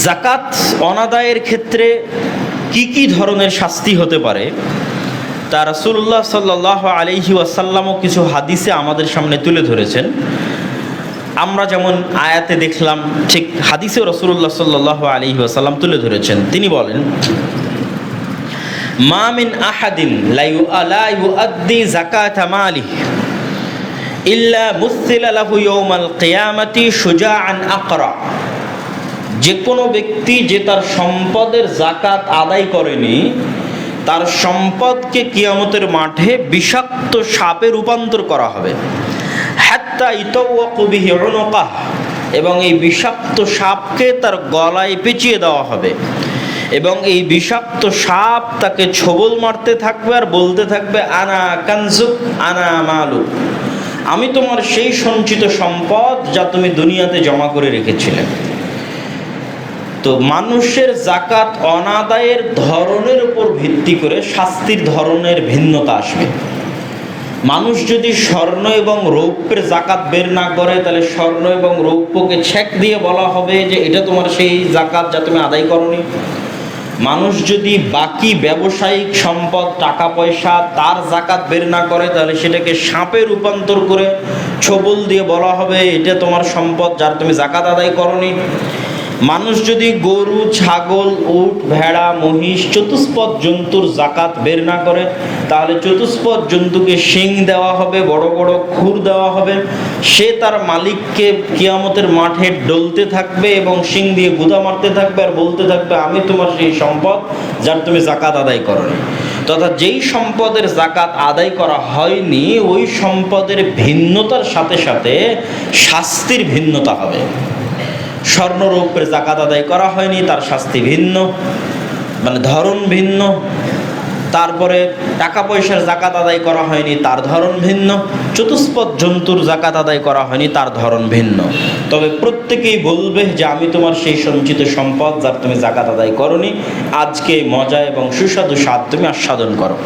যাকাত অনাদায়ের ক্ষেত্রে কি কি ধরনের শাস্তি হতে পারে তা রাসূলুল্লাহ সাল্লাল্লাহু আলাইহি ওয়াসাল্লামও কিছু হাদিসে আমাদের সামনে তুলে ধরেছেন। আমরা যেমন আয়াতে দেখলাম, ঠিক হাদিসেও রাসূলুল্লাহ সাল্লাল্লাহু আলাইহি ওয়াসাল্লাম তুলে ধরেছেন। তিনি বলেন, মা মিন আহাদিন লা ইউআদ্দি যাকাতা মালিহি ইল্লা মুসিলা লাহু ইয়াউমাল কিয়ামাতি শুজাআন আকরা। যে কোনো ব্যক্তি যে তার সম্পদের যাকাত আদায় করেনি, তার সম্পদকে কিয়ামতের মাঠে বিষাক্ত সাপে রূপান্তর করা হবে। হাত্তা ইতাওয়াকু বিহি উনুকাহ, এবং এই বিষাক্ত সাপকে তার গলায় পেঁচিয়ে দেওয়া হবে, এবং এই বিষাক্ত সাপ তাকে ছোবল মারতে থাকবে আর বলতে থাকবে, আনা কানজুক আনা মালুক, আমি তোমার সেই সঞ্চিত সম্পদ যা তুমি দুনিয়াতে জমা করে রেখেছিলে। তো মানুষের যাকাত অনাদায়ের ধরনের উপর ভিত্তি করে শাস্তির ধরনের ভিন্নতা আসবে। মানুষ যদি স্বর্ণ এবং রৌপ্যের যাকাত বের না করে, তাহলে স্বর্ণ এবং রৌপ্যকে ছেক দিয়ে বলা হবে যে এটা তোমার সেই যাকাত যা তুমি আদায় করনি। মানুষ যদি বাকি ব্যবসায়িক সম্পদ, টাকা পয়সা, তার যাকাত বের না করে, তাহলে সেটাকে সাপে রূপান্তর করে ছোবল দিয়ে বলা হবে এটা তোমার সম্পদ যার তুমি যাকাত আদায় করনি। মানুষ যদি গরু, ছাগল, উট, ভেড়া, মহিষ, চতুষ্পদ জন্তুর যাকাত বের না করে, তাহলে চতুষ্পদ জন্তুকে শিং দেওয়া হবে, বড় বড় খুর দেওয়া হবে। সে তার মালিককে কিয়ামতের মাঠে ডলতে থাকবে এবং শিং দিয়ে গুদা মারতে থাকবে আর বলতে থাকবে, আমি তোমার সেই সম্পদ যার তুমি যাকাত আদায় করনি। তথা যেই সম্পদের যাকাত আদায় করা হয়নি, ওই সম্পদের ভিন্নতার সাথে সাথে শাস্তির ভিন্নতা হবে। স্বর্ণ রৌপ্যের যাকাত আদায় করা হয়নি, তার শাস্তি ভিন্ন, মানে ধরন ভিন্ন। তারপরে টাকা পয়সার যাকাত আদায় করা হয়নি, তার ধরন ভিন্ন। চতুষ্পদ জন্তুর যাকাত আদায় করা হয়নি, তার ধরন ভিন্ন। তবে প্রত্যেকেই বলবে যে আমি তোমার সেই সঞ্চিত সম্পদ যার তুমি যাকাত আদায় করনি, আজকে মজা এবং সুস্বাদু স্বাদ তুমি আস্বাদন করো।